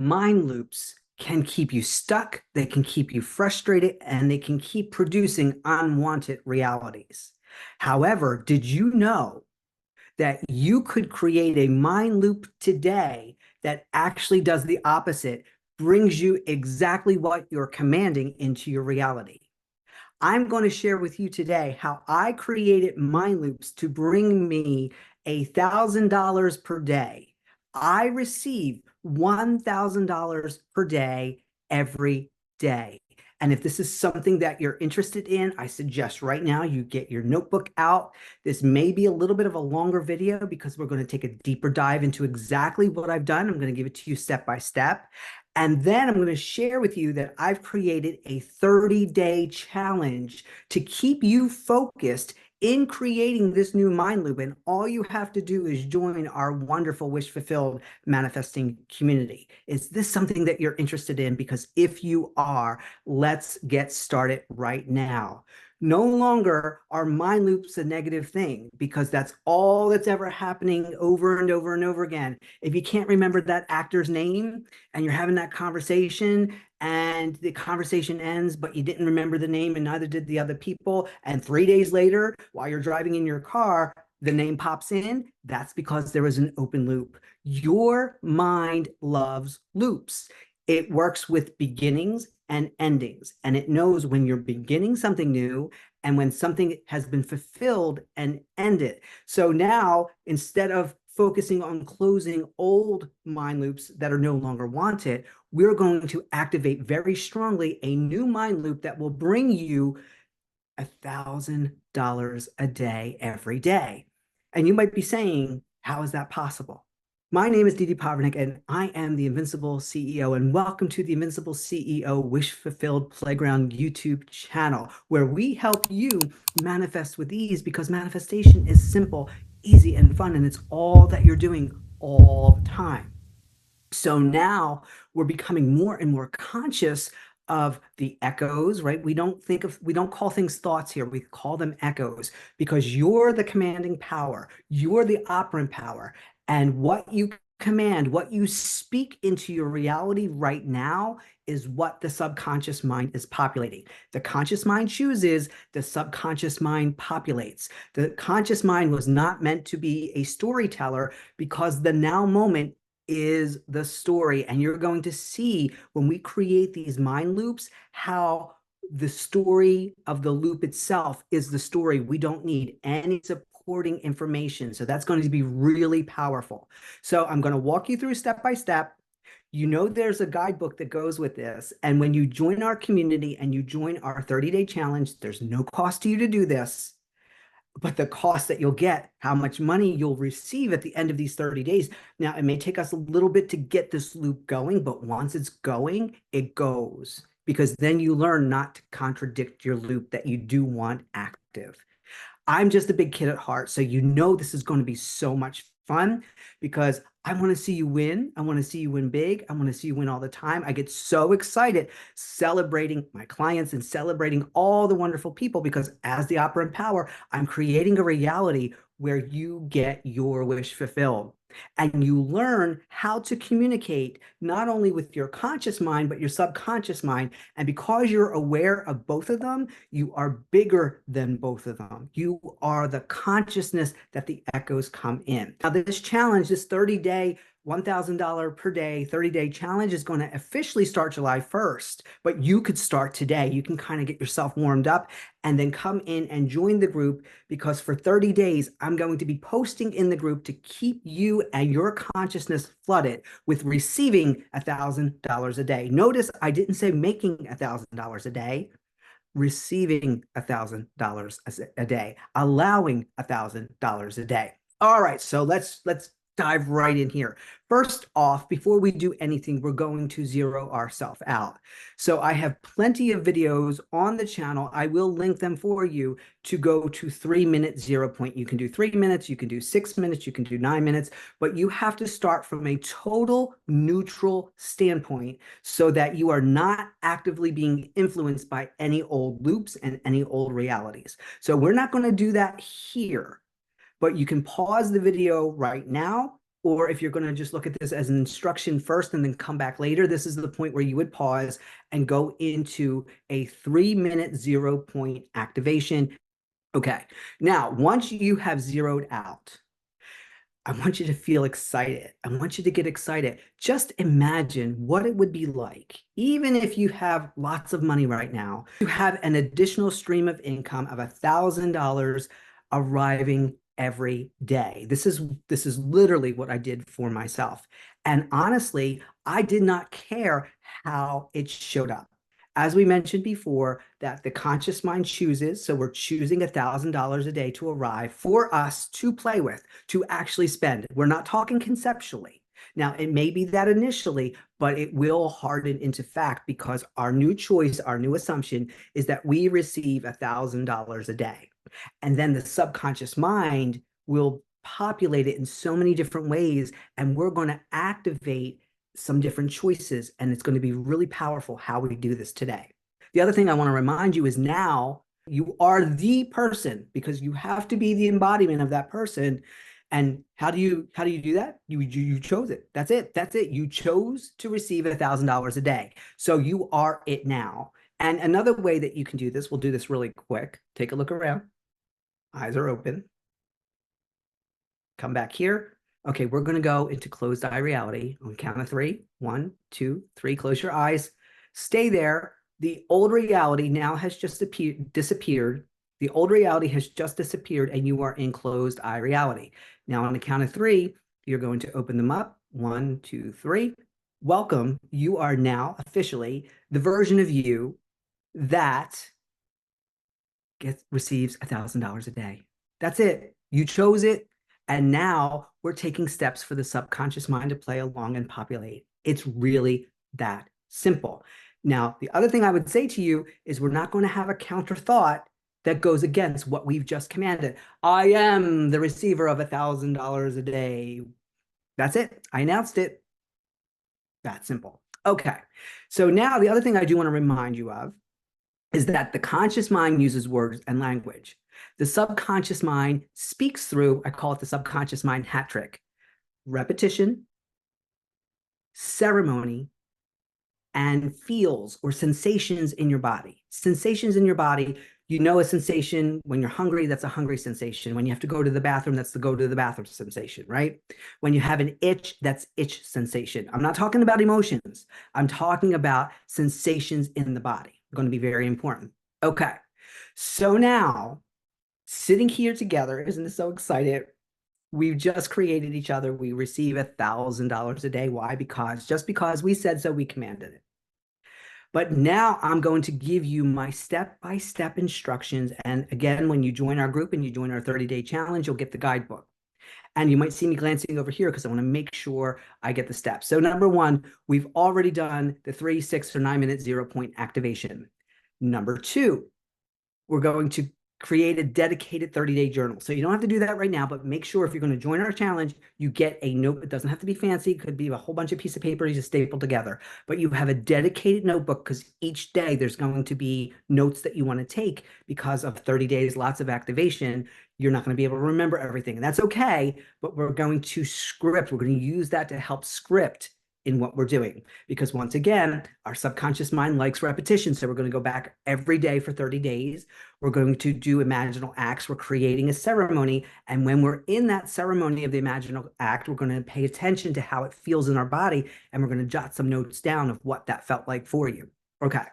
Mind loops can keep you stuck, they can keep you frustrated, and they can keep producing unwanted realities. However, did you know that you could create a mind loop today that actually does the opposite, brings you exactly what you're commanding into your reality? I'm going to share with you today how I created mind loops to bring me $1,000 per day. I receive $1,000 per day every day. And if this is something that you're interested in, I suggest right now you get your notebook out. This may be a little bit of a longer video because we're going to take a deeper dive into exactly what I've done. I'm going to give it to you step by step. And then I'm going to share with you that I've created a 30-day challenge to keep you focused in creating this new mind loop. And all you have to do is join our wonderful Wish Fulfilled manifesting community. Is this something that you're interested in? Because if you are, let's get started right now. No longer are mind loops a negative thing because that's all that's ever happening over and over and over again. If you can't remember that actor's name and you're having that conversation and the conversation ends, but you didn't remember the name and neither did the other people, and 3 days later, while you're driving in your car, the name pops in, that's because there was an open loop. Your mind loves loops. It works with beginnings and endings, and it knows when you're beginning something new and when something has been fulfilled and ended. So now, instead of focusing on closing old mind loops that are no longer wanted, we're going to activate very strongly a new mind loop that will bring you $1,000 a day every day. And you might be saying, how is that possible? My name is Dede Powerniak, and I am the Invincible CEO. And welcome to the Invincible CEO Wish Fulfilled Playground YouTube channel, where we help you manifest with ease because manifestation is simple, easy, and fun, and it's all that you're doing all the time. So now we're becoming more and more conscious of the echoes, right? We don't call things thoughts here. We call them echoes because you're the commanding power. You're the operant power. And what you command, what you speak into your reality right now is what the subconscious mind is populating. The conscious mind chooses, the subconscious mind populates. The conscious mind was not meant to be a storyteller because the now moment is the story. And you're going to see when we create these mind loops, how the story of the loop itself is the story. We don't need any supporting information. So that's going to be really powerful. So I'm going to walk you through step by step. You know, there's a guidebook that goes with this. And when you join our community and you join our 30-day challenge, there's no cost to you to do this, but the cost that you'll get, how much money you'll receive at the end of these 30 days. Now, it may take us a little bit to get this loop going, but once it's going, it goes, because then you learn not to contradict your loop that you do want active. I'm just a big kid at heart, so you know this is going to be so much fun because I want to see you win. I want to see you win big. I want to see you win all the time. I get so excited celebrating my clients and celebrating all the wonderful people because as the operant power, I'm creating a reality where you get your wish fulfilled. And you learn how to communicate not only with your conscious mind, but your subconscious mind. And because you're aware of both of them, you are bigger than both of them. You are the consciousness that the echoes come in. Now, this challenge, this 30-day, $1,000 per day, 30-day challenge is going to officially start July 1st, but you could start today. You can kind of get yourself warmed up and then come in and join the group because for 30 days, I'm going to be posting in the group to keep you and your consciousness flooded with receiving $1,000 a day. Notice I didn't say making $1,000 a day, receiving $1,000 a day, allowing $1,000 a day. All right, so let's dive right in here. First off, before we do anything, we're going to zero ourselves out. So I have plenty of videos on the channel. I will link them for you to go to 3-minute zero point. You can do 3 minutes, you can do 6 minutes, you can do 9 minutes, but you have to start from a total neutral standpoint so that you are not actively being influenced by any old loops and any old realities. So we're not going to do that here, but you can pause the video right now Or if you're going to just look at this as an instruction first and then come back later, this is the point where you would pause and go into a 3-minute 0 point activation. Okay. Now, once you have zeroed out, I want you to feel excited. I want you to get excited. Just imagine what it would be like, even if you have lots of money right now, you have an additional stream of income of $1,000 arriving every day. This is literally what I did for myself. And honestly, I did not care how it showed up. As we mentioned before, that the conscious mind chooses, so we're choosing $1,000 a day to arrive for us to play with, to actually spend. We're not talking conceptually. Now, it may be that initially, but it will harden into fact because our new choice, our new assumption is that we receive $1,000 a day. And then the subconscious mind will populate it in so many different ways, and we're going to activate some different choices, and it's going to be really powerful how we do this today. The other thing I want to remind you is now you are the person, because you have to be the embodiment of that person. And how do you do that? You chose it. That's it. That's it. You chose to receive $1,000 a day. So you are it now. And another way that you can do this, we'll do this really quick. Take a look around. Eyes are open. Come back here. Okay, we're going to go into closed eye reality on count of three. 1, 2, 3. Close your eyes. Stay there. The old reality now has just disappeared. The old reality has just disappeared, and you are in closed eye reality. Now, on the count of three, you're going to open them up. 1, 2, 3. Welcome. You are now officially the version of you that receives $1,000 a day. That's it. You chose it. And now we're taking steps for the subconscious mind to play along and populate. It's really that simple. Now, the other thing I would say to you is we're not going to have a counter thought that goes against what we've just commanded. I am the receiver of $1,000 a day. That's it. I announced it. That simple. Okay. So now the other thing I do want to remind you of is that the conscious mind uses words and language. The subconscious mind speaks through, I call it the subconscious mind hat trick: repetition, ceremony, and feels or sensations in your body. Sensations in your body, you know, a sensation when you're hungry, that's a hungry sensation. When you have to go to the bathroom, that's the go to the bathroom sensation, right? When you have an itch, that's itch sensation. I'm not talking about emotions. I'm talking about sensations in the body. Going to be very important. Okay. So now, sitting here together, isn't this so excited? We've just created each other. We receive $1,000 a day. Why? Just because we said so, we commanded it. But now I'm going to give you my step-by-step instructions. And again, when you join our group and you join our 30-day challenge, you'll get the guidebook. And you might see me glancing over here because I want to make sure I get the steps. So number one, we've already done the 3, 6, or 9-minute 0 point activation. Number two, we're going to create a dedicated 30-day journal. So you don't have to do that right now, but make sure if you're going to join our challenge, you get a note. It doesn't have to be fancy. It could be a whole bunch of piece of paper you just staple together, but you have a dedicated notebook because each day there's going to be notes that you want to take because of 30 days, lots of activation. You're not going to be able to remember everything, and that's okay, but we're going to script. We're going to use that to help script in what we're doing. Because once again, our subconscious mind likes repetition. So we're going to go back every day for 30 days. We're going to do imaginal acts. We're creating a ceremony. And when we're in that ceremony of the imaginal act, we're going to pay attention to how it feels in our body. And we're going to jot some notes down of what that felt like for you. Okay.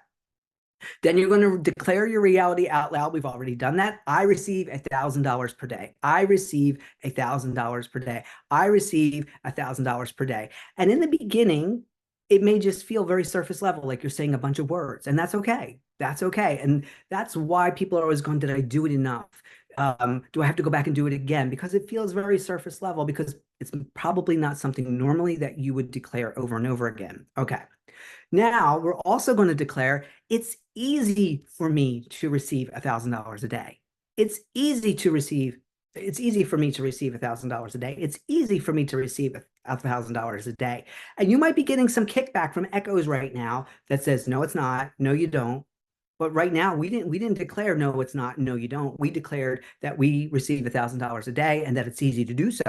Then you're going to declare your reality out loud. We've already done that. I receive $1,000 per day. I receive $1,000 per day. I receive $1,000 per day. And in the beginning, it may just feel very surface level, like you're saying a bunch of words, and that's okay. That's okay. And that's why people are always going, did I do it enough? Do I have to go back and do it again? Because it feels very surface level, because it's probably not something normally that you would declare over and over again. Okay. Now we're also going to declare it's easy for me to receive $1,000 a day. It's easy for me to receive $1,000 a day. It's easy for me to receive $1,000 a day. And you might be getting some kickback from echoes right now that says, no, it's not. No, you don't. But right now we didn't declare, no, it's not. No, you don't. We declared that we receive $1,000 a day and that it's easy to do so.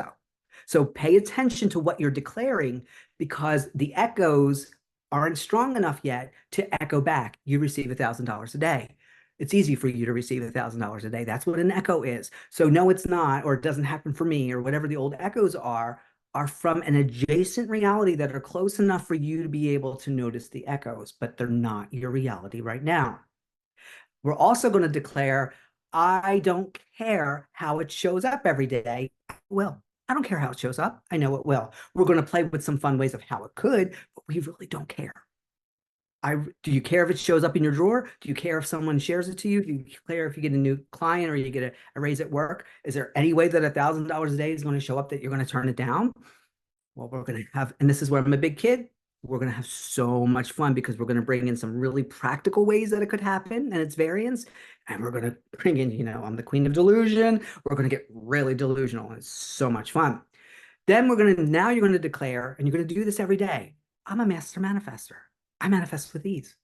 So pay attention to what you're declaring, because the echoes aren't strong enough yet to echo back. You receive $1,000 a day. It's easy for you to receive $1,000 a day. That's what an echo is. So no, it's not, or it doesn't happen for me, or whatever the old echoes are from an adjacent reality that are close enough for you to be able to notice the echoes, but they're not your reality right now. We're also going to declare, I don't care how it shows up every day. Well, I don't care how it shows up. I know it will. We're going to play with some fun ways of how it could, but we really don't care. Do you care if it shows up in your drawer? Do you care if someone shares it to you? Do you care if you get a new client or you get a raise at work? Is there any way that $1,000 a day is going to show up that you're going to turn it down? Well, we're going to have, and this is where I'm a big kid, we're going to have so much fun because we're going to bring in some really practical ways that it could happen and its variants. And we're going to bring in, I'm the queen of delusion. We're going to get really delusional. And it's so much fun. Then now you're going to declare, and you're going to do this every day. I'm a master manifester. I manifest with ease.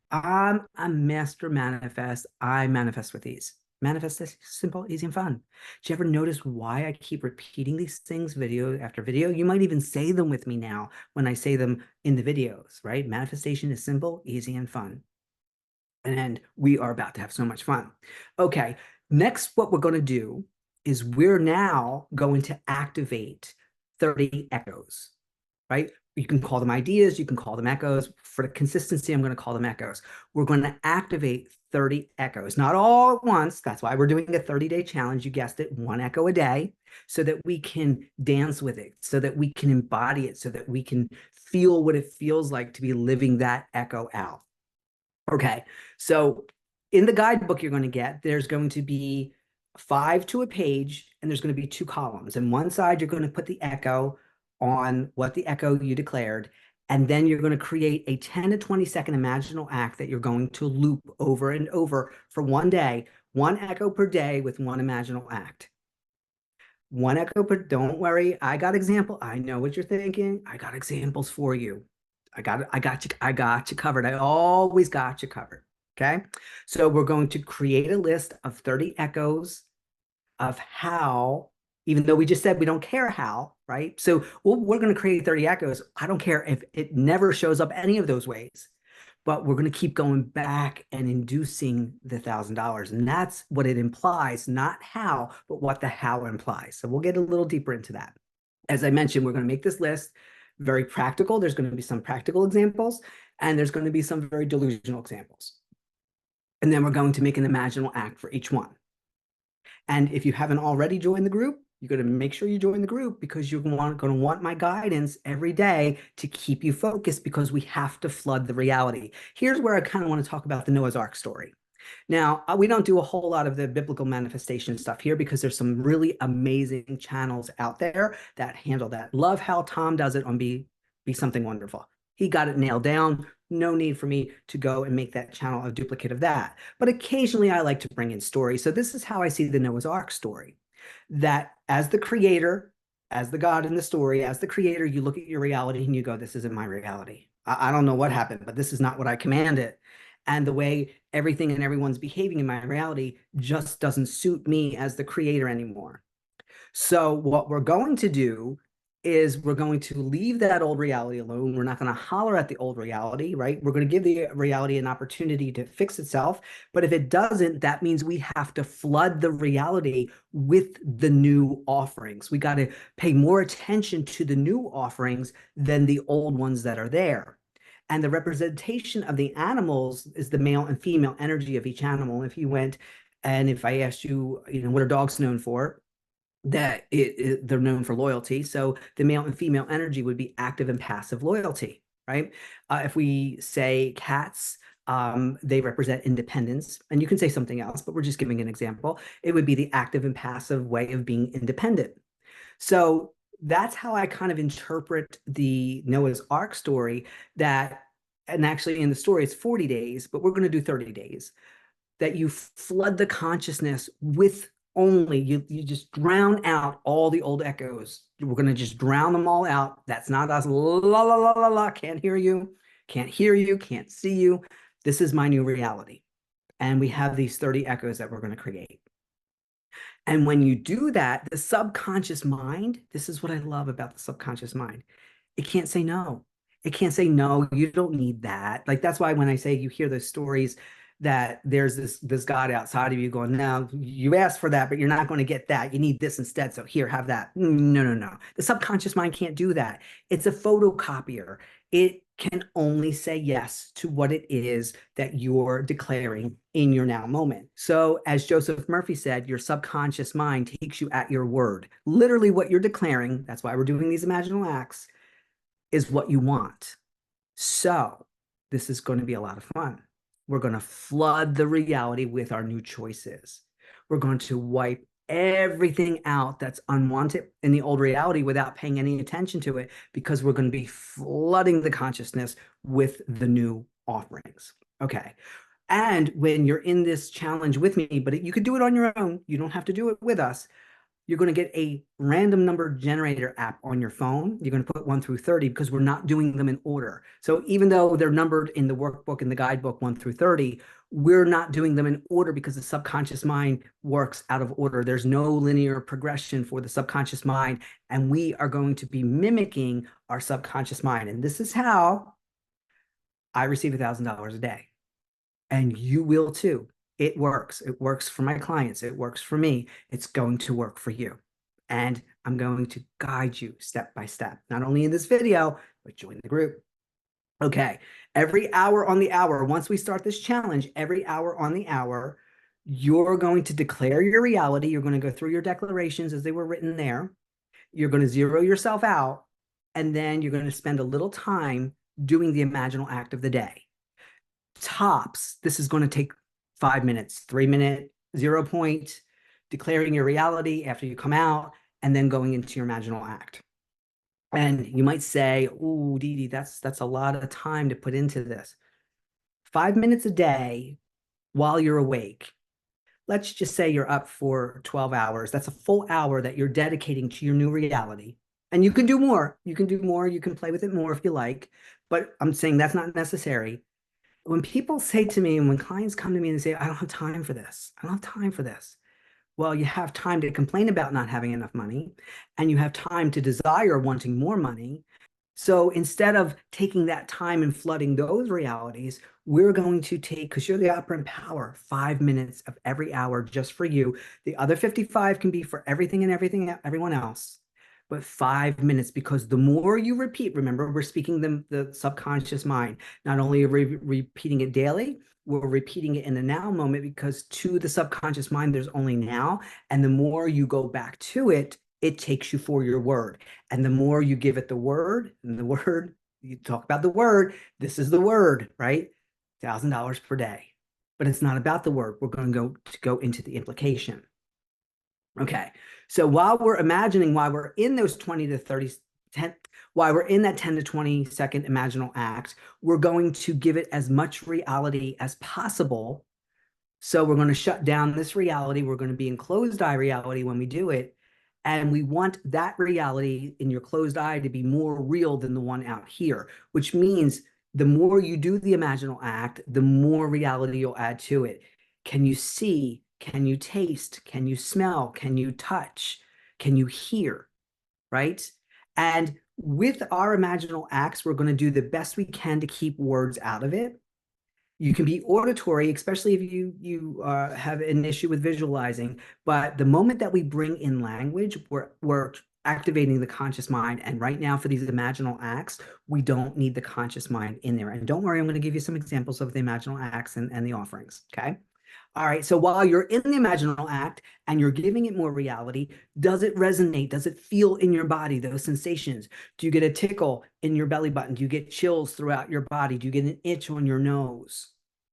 I'm a master manifest. I manifest with ease. Manifest is simple, easy, and fun. Do you ever notice why I keep repeating these things video after video? You might even say them with me now when I say them in the videos, right? Manifestation is simple, easy, and fun. And we are about to have so much fun. Okay, next, what we're going to do is we're now going to activate 30 echoes, right? You can call them ideas, you can call them echoes. For the consistency, I'm going to call them echoes. We're going to activate 30 echoes, not all at once. That's why we're doing a 30-day challenge. You guessed it, one echo a day, so that we can dance with it, so that we can embody it, so that we can feel what it feels like to be living that echo out. Okay, so in the guidebook you're going to get, there's going to be 5 to a page, and there's going to be 2 columns. And one side, you're going to put the echo on what the echo you declared, and then you're going to create a 10 to 20-second imaginal act that you're going to loop over and over for one day, 1 echo per day with 1 imaginal act. 1 echo per, don't worry, I got example. I know what you're thinking. I got examples for you. I got you covered. I always got you covered. Okay. So we're going to create a list of 30 echoes of how, even though we just said we don't care how, right? So we're going to create 30 echoes. I don't care if it never shows up any of those ways, but we're going to keep going back and inducing the $1,000. And that's what it implies, not how, but what the how implies. So we'll get a little deeper into that. As I mentioned, we're going to make this list very practical. There's going to be some practical examples, and there's going to be some very delusional examples. And then we're going to make an imaginal act for each one. And if you haven't already joined the group, you're going to make sure you join the group, because you're going to want my guidance every day to keep you focused, because we have to flood the reality. Here's where I kind of want to talk about the Noah's Ark story. Now, we don't do a whole lot of the biblical manifestation stuff here, because there's some really amazing channels out there that handle that. Love how Tom does it on Be Something Wonderful. He got it nailed down. No need for me to go and make that channel a duplicate of that. But occasionally I like to bring in stories. So this is how I see the Noah's Ark story. That as the creator, as the God in the story, as the creator, you look at your reality and you go, this isn't my reality. I don't know what happened, but this is not what I commanded. And the way everything and everyone's behaving in my reality just doesn't suit me as the creator anymore. So what we're going to do is we're going to leave that old reality alone. We're not going to holler at the old reality, right? We're going to give the reality an opportunity to fix itself. But if it doesn't, that means we have to flood the reality with the new offerings. We got to pay more attention to the new offerings than the old ones that are there. And the representation of the animals is the male and female energy of each animal. If you went and if I asked you, what are dogs known for? That they're known for loyalty. So the male and female energy would be active and passive loyalty, right? If we say cats, they represent independence, and you can say something else, but we're just giving an example. It would be the active and passive way of being independent. So that's how I kind of interpret the Noah's Ark story. And actually in the story, it's 40 days, but we're going to do 30 days, that you flood the consciousness with only, you just drown out all the old echoes. We're going to just drown them all out. That's not us. La, la, la, la, la. Can't hear you. Can't hear you. Can't see you. This is my new reality. And we have these 30 echoes that we're going to create. And when you do that, the subconscious mind, this is what I love about the subconscious mind. It can't say no. It can't say no, you don't need that. Like that's why when I say you hear those stories that there's this God outside of you going, no, you asked for that, but you're not going to get that. You need this instead. So here, have that. No, no, no. The subconscious mind can't do that. It's a photocopier. It can only say yes to what it is that you're declaring in your now moment. So, as Joseph Murphy said, your subconscious mind takes you at your word. Literally, what you're declaring, that's why we're doing these imaginal acts, is what you want. So, this is going to be a lot of fun. We're going to flood the reality with our new choices. We're going to wipe everything out that's unwanted in the old reality without paying any attention to it because we're going to be flooding the consciousness with the new offerings. Okay. And when you're in this challenge with me, but you could do it on your own, you don't have to do it with us. You're going to get a random number generator app on your phone. You're going to put 1 through 30 because we're not doing them in order. So even though they're numbered in the workbook and the guidebook 1 through 30, we're not doing them in order because the subconscious mind works out of order. There's no linear progression for the subconscious mind, and we are going to be mimicking our subconscious mind. And this is how I receive $1,000 a day, and you will too. It works. It works for my clients. It works for me. It's going to work for you. And I'm going to guide you step by step, not only in this video, but join the group. Okay. Every hour on the hour, once we start this challenge, every hour on the hour, you're going to declare your reality. You're going to go through your declarations as they were written there. You're going to zero yourself out. And then you're going to spend a little time doing the imaginal act of the day. Tops, this is going to take 5 minutes, 3 minute, 0 point, declaring your reality after you come out, and then going into your imaginal act. And you might say, "Ooh, Dede, that's a lot of time to put into this." 5 minutes a day while you're awake. Let's just say you're up for 12 hours. That's a full hour that you're dedicating to your new reality. And you can do more. You can do more. You can play with it more if you like. But I'm saying that's not necessary. When people say to me, and when clients come to me and say, I don't have time for this, I don't have time for this. Well, you have time to complain about not having enough money, and you have time to desire wanting more money. So instead of taking that time and flooding those realities, we're going to take, because you're the operant power, 5 minutes of every hour just for you. The other 55 can be for everything and everyone else. But 5 minutes, because the more you repeat, remember, we're speaking the subconscious mind. Not only are we repeating it daily, we're repeating it in the now moment, because to the subconscious mind, there's only now. And the more you go back to it, it takes you for your word. And the more you give it the word, and the word, you talk about the word, this is the word, right? $1,000 per day. But it's not about the word. We're going to go into the implication. Okay. So while we're imagining, while we're in those 20 to 30, 10, while we're in that 10 to 20-second imaginal act, we're going to give it as much reality as possible. So we're going to shut down this reality. We're going to be in closed eye reality when we do it. And we want that reality in your closed eye to be more real than the one out here, which means the more you do the imaginal act, the more reality you'll add to it. Can you see? Can you taste? Can you smell? Can you touch? Can you hear? Right? And with our imaginal acts, we're going to do the best we can to keep words out of it. You can be auditory, especially if you have an issue with visualizing. But the moment that we bring in language, we're activating the conscious mind. And right now, for these imaginal acts, we don't need the conscious mind in there. And don't worry, I'm going to give you some examples of the imaginal acts and the offerings. Okay. All right. So while you're in the imaginal act and you're giving it more reality, does it resonate? Does it feel in your body, those sensations? Do you get a tickle in your belly button? Do you get chills throughout your body? Do you get an itch on your nose?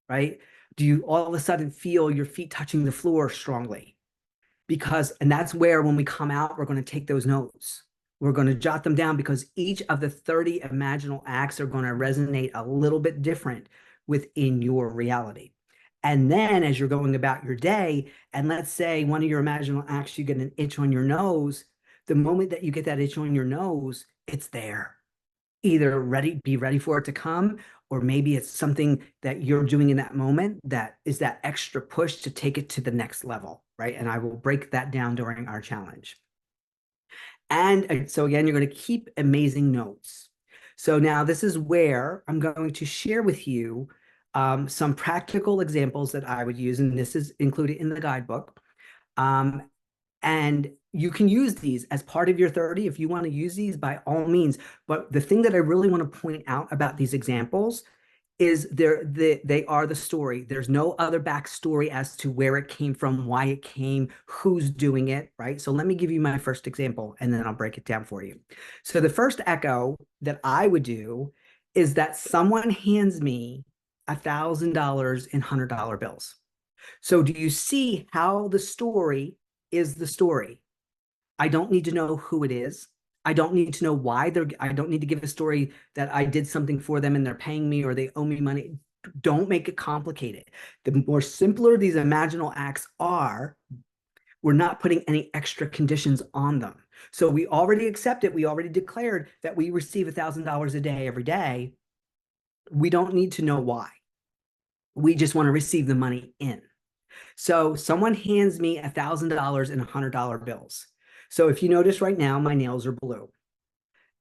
Right? Do you all of a sudden feel your feet touching the floor strongly? And that's where, when we come out, we're going to take those notes. We're going to jot them down, because each of the 30 imaginal acts are going to resonate a little bit different within your reality. And then as you're going about your day, and let's say one of your imaginal acts, you get an itch on your nose, the moment that you get that itch on your nose, it's there. either be ready for it to come, or maybe it's something that you're doing in that moment that is that extra push to take it to the next level, right? And I will break that down during our challenge. And so again, you're going to keep amazing notes. So now this is where I'm going to share with you some practical examples that I would use, and this is included in the guidebook. Um, and you can use these as part of your 30 if you want to use these, by all means. But the thing that I really want to point out about these examples is they are the story. There's no other backstory as to where it came from, why it came, who's doing it, right? So let me give you my first example, and then I'll break it down for you. So the first echo that I would do is that someone hands me $1,000 in $100 bills. So do you see how the story is the story? I don't need to know who it is. I don't need to know why I don't need to give a story that I did something for them and they're paying me or they owe me money. Don't make it complicated. The more simpler these imaginal acts are, we're not putting any extra conditions on them. So we already accepted, we already declared that we receive $1,000 a day every day. We don't need to know why. We just want to receive the money in. So someone hands me $1,000 in $100 bills. So if you notice right now, my nails are blue.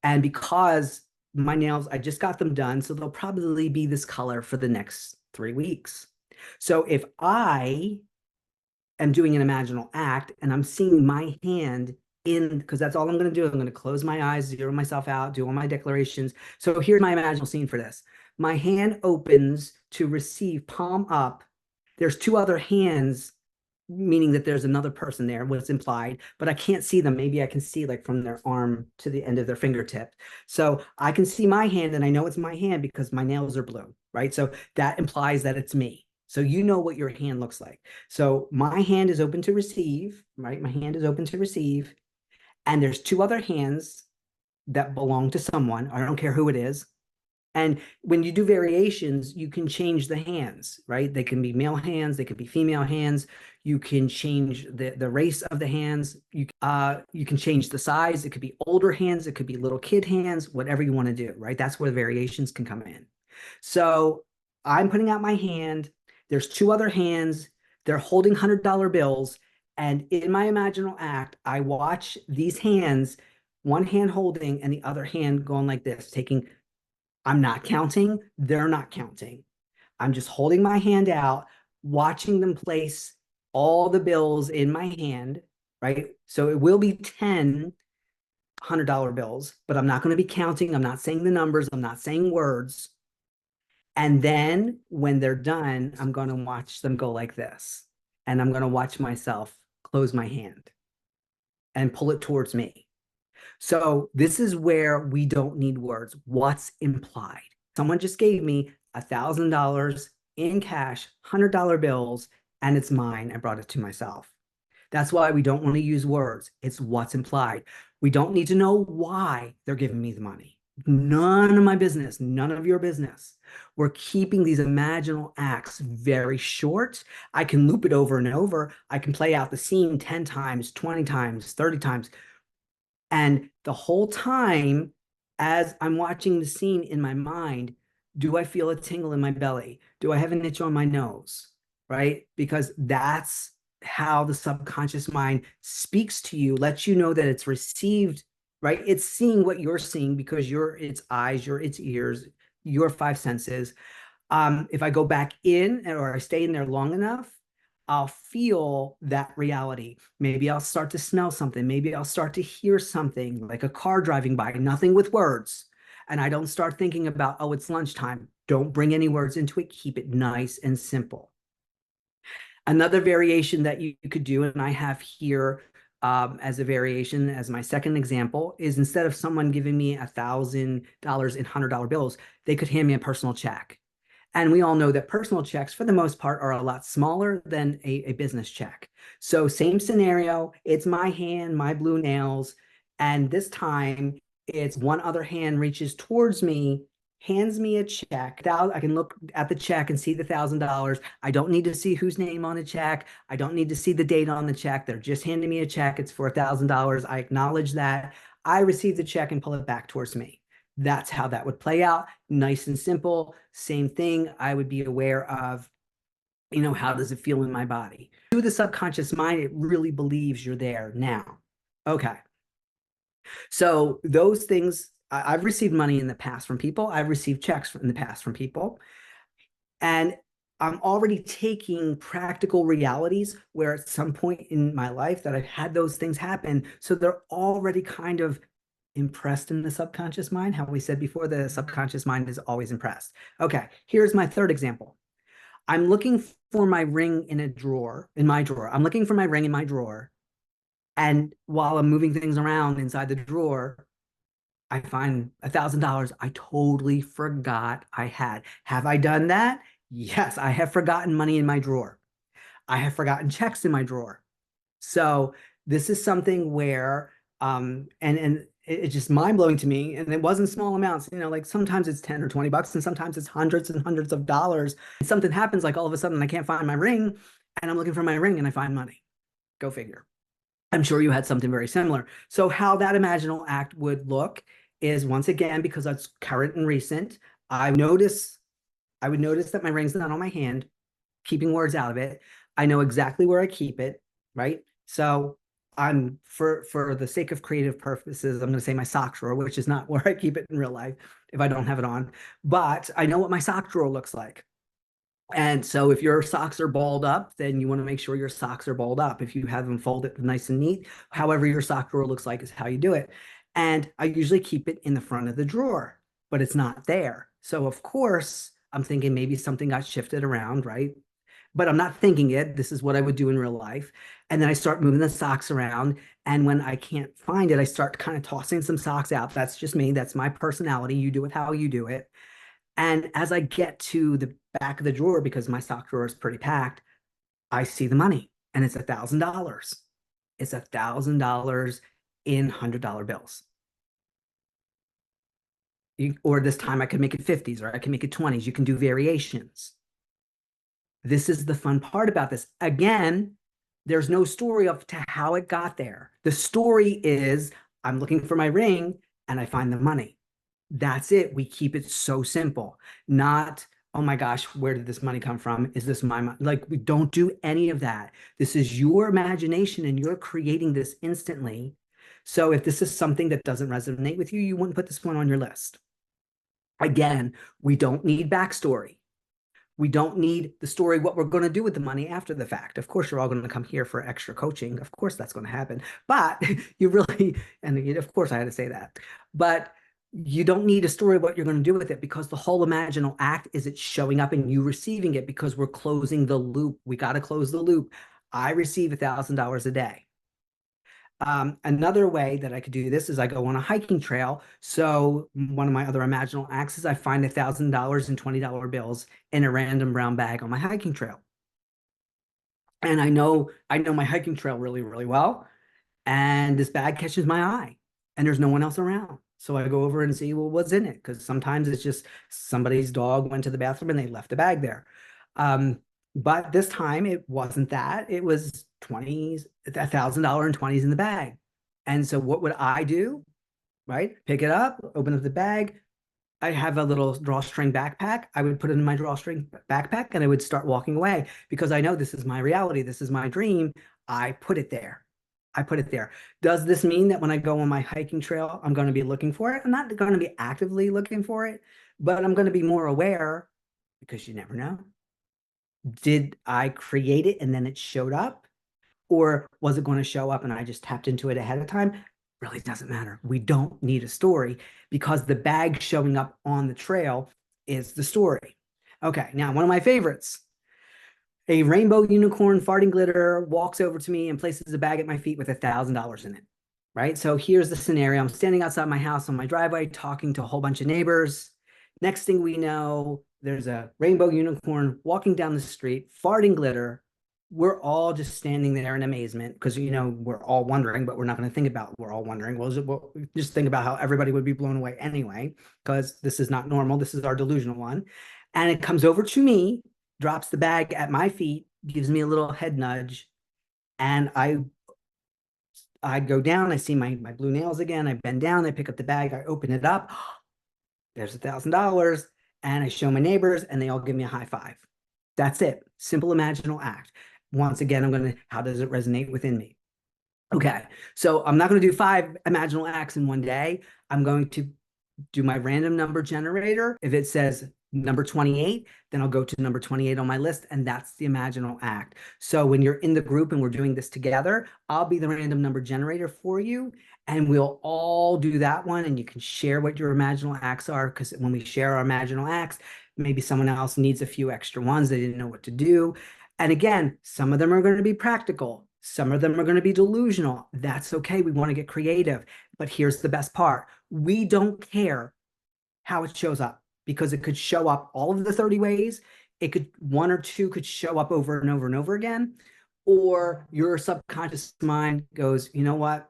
And because my nails, I just got them done, so they'll probably be this color for the next 3 weeks. So if I am doing an imaginal act and I'm seeing my hand in, because that's all I'm going to do. I'm going to close my eyes, zero myself out, do all my declarations. So here's my imaginal scene for this. My hand opens to receive, palm up. There's two other hands, meaning that there's another person there, what's implied, but I can't see them. Maybe I can see like from their arm to the end of their fingertip. So I can see my hand and I know it's my hand because my nails are blue, right? So that implies that it's me. So you know what your hand looks like. So my hand is open to receive, right? My hand is open to receive. And there's two other hands that belong to someone. I don't care who it is. And when you do variations, you can change the hands, right? They can be male hands, they could be female hands. You can change the race of the hands. You can change the size. It could be older hands, it could be little kid hands, whatever you want to do, right? That's where the variations can come in. So I'm putting out my hand. There's two other hands. They're holding $100 bills. And in my imaginal act, I watch these hands, one hand holding and the other hand going like this, taking, I'm not counting, they're not counting. I'm just holding my hand out, watching them place all the bills in my hand, right? So it will be 10 $100 bills, but I'm not going to be counting. I'm not saying the numbers. I'm not saying words. And then when they're done, I'm going to watch them go like this. And I'm going to watch myself close my hand and pull it towards me. So this is where we don't need words. What's implied? Someone just gave me $1,000 in cash, $100 bills, and it's mine. I brought it to myself. That's why we don't want to use words. It's what's implied. We don't need to know why they're giving me the money. None of my business, none of your business. We're keeping these imaginal acts very short. I can loop it over and over. I can play out the scene 10 times, 20 times, 30 times. And the whole time, as I'm watching the scene in my mind, do I feel a tingle in my belly? Do I have an itch on my nose? Right? Because that's how the subconscious mind speaks to you, lets you know that it's received, right? It's seeing what you're seeing because you're its eyes, you're its ears, your five senses. If I go back in or I stay in there long enough, I'll feel that reality. Maybe I'll start to smell something. Maybe I'll start to hear something like a car driving by, nothing with words. And I don't start thinking about, oh, it's lunchtime. Don't bring any words into it. Keep it nice and simple. Another variation that you could do, and I have here as a variation, as my second example, is instead of someone giving me $1,000 in $100 bills, they could hand me a personal check. And we all know that personal checks, for the most part, are a lot smaller than a business check. So same scenario, it's my hand, my blue nails, and this time it's one other hand reaches towards me, hands me a check. I can look at the check and see the $1,000. I don't need to see whose name on the check. I don't need to see the date on the check. They're just handing me a check. It's for $1,000. I acknowledge that. I receive the check and pull it back towards me. That's how that would play out. Nice and simple. Same thing. I would be aware of, how does it feel in my body? Through the subconscious mind, it really believes you're there now. Okay. So those things, I've received money in the past from people. I've received checks in the past from people. And I'm already taking practical realities where at some point in my life that I've had those things happen. So they're already kind of impressed in the subconscious mind. How we said before, the subconscious mind is always impressed. Okay, here's my third example. I'm looking for my ring in a drawer, in my drawer. I'm looking for my ring in my drawer. And while I'm moving things around inside the drawer, I find $1,000 I totally forgot I had. Have I done that? Yes, I have forgotten money in my drawer. I have forgotten checks in my drawer. So this is something where and it's just mind blowing to me. And it wasn't small amounts, like sometimes it's 10 or 20 bucks, and sometimes it's hundreds and hundreds of dollars. And something happens, like all of a sudden I can't find my ring, and I'm looking for my ring and I find money. Go figure. I'm sure you had something very similar. So how that imaginal act would look is, once again, because that's current and recent, I notice I would notice that my ring's not on my hand, keeping words out of it. I know exactly where I keep it, right? So I'm for the sake of creative purposes, I'm going to say my sock drawer, which is not where I keep it in real life if I don't have it on. But I know what my sock drawer looks like. And so if your socks are balled up, then you want to make sure your socks are balled up. If you have them folded nice and neat, however your sock drawer looks like is how you do it. And I usually keep it in the front of the drawer, but it's not there. So of course, I'm thinking maybe something got shifted around, right? But I'm not thinking it. This is what I would do in real life. And then I start moving the socks around. And when I can't find it, I start kind of tossing some socks out. That's just me. That's my personality. You do it how you do it. And as I get to the back of the drawer, because my sock drawer is pretty packed, I see the money, and it's $1,000. It's $1,000 in $100 bills. Or this time I could make it 50s, or I can make it 20s. You can do variations. This is the fun part about this. Again, there's no story of to how it got there. The story is I'm looking for my ring and I find the money. That's it. We keep it so simple. Not, oh my gosh, where did this money come from? Is this my money? Like, we don't do any of that. This is your imagination and you're creating this instantly. So if this is something that doesn't resonate with you, you wouldn't put this one on your list. Again, we don't need backstory. We don't need the story, what we're going to do with the money after the fact. Of course, you're all going to come here for extra coaching. Of course, that's going to happen. But you really, and of course, I had to say that. But you don't need a story of what you're going to do with it, because the whole imaginal act is it showing up and you receiving it, because we're closing the loop. We got to close the loop. I receive $1,000 a day. Another way that I could do this is I go on a hiking trail. So one of my other imaginal acts is I find $1,000 in $20 bills in a random brown bag on my hiking trail. And I know my hiking trail really, really well. And this bag catches my eye and there's no one else around. So I go over and see, well, what's in it? Because sometimes it's just somebody's dog went to the bathroom and they left the bag there. But this time it wasn't that. It was 20s, $1,000 and 20s in the bag. And so what would I do? Right? Pick it up, open up the bag. I have a little drawstring backpack. I would put it in my drawstring backpack and I would start walking away, because I know this is my reality. This is my dream. I put it there. I put it there. Does this mean that when I go on my hiking trail, I'm going to be looking for it? I'm not going to be actively looking for it, but I'm going to be more aware, because you never know. Did I create it and then it showed up? Or was it going to show up and I just tapped into it ahead of time? Really doesn't matter. We don't need a story, because the bag showing up on the trail is the story. Okay, now one of my favorites. A rainbow unicorn farting glitter walks over to me and places a bag at my feet with $1,000 in it. Right? So here's the scenario. I'm standing outside my house on my driveway talking to a whole bunch of neighbors. Next thing we know, there's a rainbow unicorn walking down the street, farting glitter. We're all just standing there in amazement, because we're all wondering, but we're not going to think about we're all wondering. We'll just think about how everybody would be blown away anyway, because this is not normal. This is our delusional one. And it comes over to me, drops the bag at my feet, gives me a little head nudge, and I go down. I see my blue nails again. I bend down. I pick up the bag. I open it up. there's $1,000, and I show my neighbors and they all give me a high five. That's it. Simple imaginal act. Once again, how does it resonate within me? Okay, so I'm not going to do 5 imaginal acts in one day. I'm going to do my random number generator. If it says number 28, then I'll go to number 28 on my list, and that's the imaginal act. So when you're in the group and we're doing this together, I'll be the random number generator for you, and we'll all do that one, and you can share what your imaginal acts are, because when we share our imaginal acts, maybe someone else needs a few extra ones. They didn't know what to do. And again, some of them are going to be practical. Some of them are going to be delusional. That's okay. We want to get creative. But here's the best part. We don't care how it shows up, because it could show up all of the 30 ways. It could, one or two could show up over and over and over again. Or your subconscious mind goes, you know what?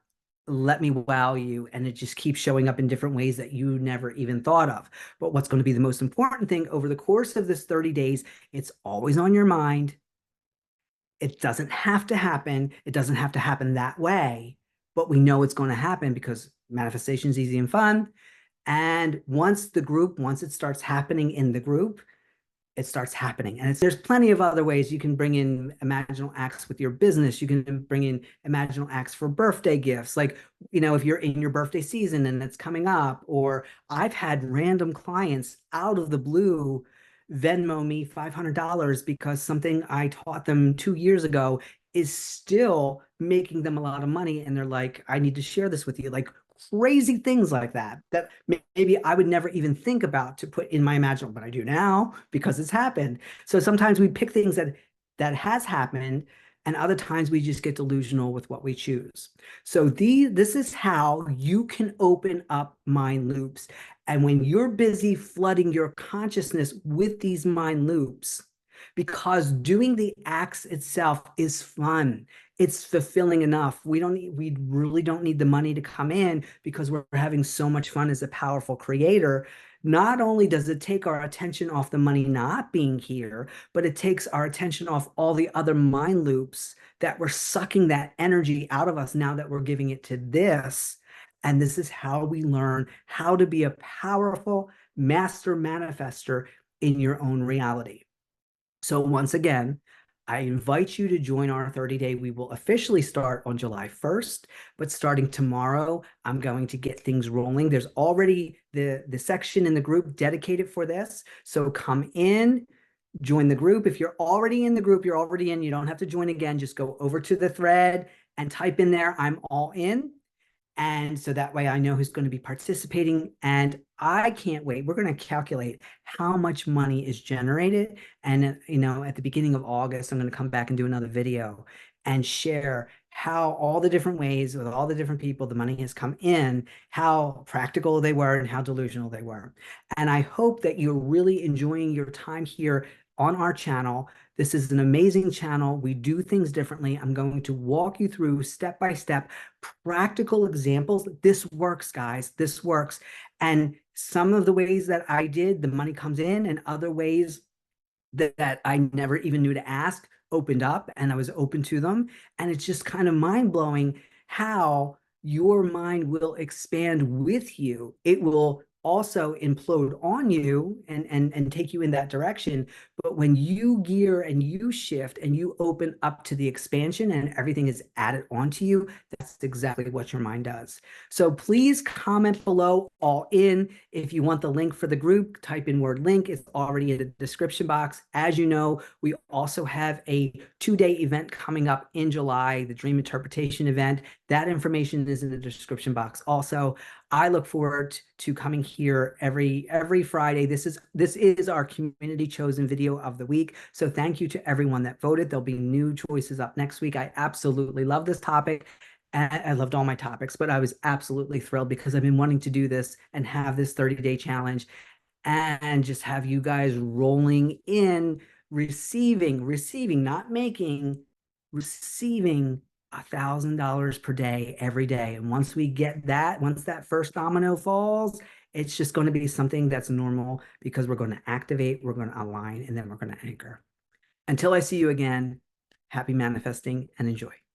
Let me wow you. And it just keeps showing up in different ways that you never even thought of. But what's going to be the most important thing over the course of this 30 days, it's always on your mind. It doesn't have to happen. It doesn't have to happen that way, but we know it's going to happen because manifestation is easy and fun. And once it starts happening in the group, it starts happening. And there's plenty of other ways you can bring in imaginal acts with your business. You can bring in imaginal acts for birthday gifts. Like, if you're in your birthday season and it's coming up, or I've had random clients out of the blue Venmo me $500 because something I taught them 2 years ago is still making them a lot of money. And they're like, I need to share this with you. Like, crazy things like that maybe I would never even think about to put in my imaginal, but I do now because it's happened. So sometimes we pick things that has happened, and other times we just get delusional with what we choose. So this is how you can open up mind loops. And when you're busy flooding your consciousness with these mind loops, because doing the acts itself is fun, it's fulfilling enough. We really don't need the money to come in, because we're having so much fun as a powerful creator. Not only does it take our attention off the money not being here, but it takes our attention off all the other mind loops that we're sucking that energy out of us now that we're giving it to this. And this is how we learn how to be a powerful master manifester in your own reality. So once again, I invite you to join our 30-day. We will officially start on July 1st, but starting tomorrow, I'm going to get things rolling. There's already the section in the group dedicated for this. So come in, join the group. If you're already in the group, you're already in. You don't have to join again. Just go over to the thread and type in there, I'm all in. And so that way I know who's going to be participating, and I can't wait. We're going to calculate how much money is generated. And, at the beginning of August, I'm going to come back and do another video and share how all the different ways with all the different people the money has come in, how practical they were and how delusional they were. And I hope that you're really enjoying your time here on our channel. This is an amazing channel. We do things differently. I'm going to walk you through step by step practical examples. This works, guys. This works. And some of the ways that I did, the money comes in, and other ways that I never even knew to ask opened up, and I was open to them. And it's just kind of mind-blowing how your mind will expand with you. It will also implode on you and take you in that direction. But when you gear and you shift and you open up to the expansion and everything is added onto you, that's exactly what your mind does. So please comment below, all in. If you want the link for the group, type in word link. It's already in the description box. As you know, we also have a 2-day event coming up in July, the Dream Interpretation event. That information is in the description box also. I look forward to coming here every Friday. This is our community chosen video of the week. So thank you to everyone that voted. There'll be new choices up next week. I absolutely love this topic. And I loved all my topics, but I was absolutely thrilled because I've been wanting to do this and have this 30-day challenge and just have you guys rolling in, receiving, not making, receiving $1,000 per day every day. And once that first domino falls, it's just going to be something that's normal, because we're going to activate, we're going to align, and then we're going to anchor. Until I see you again, happy manifesting and enjoy.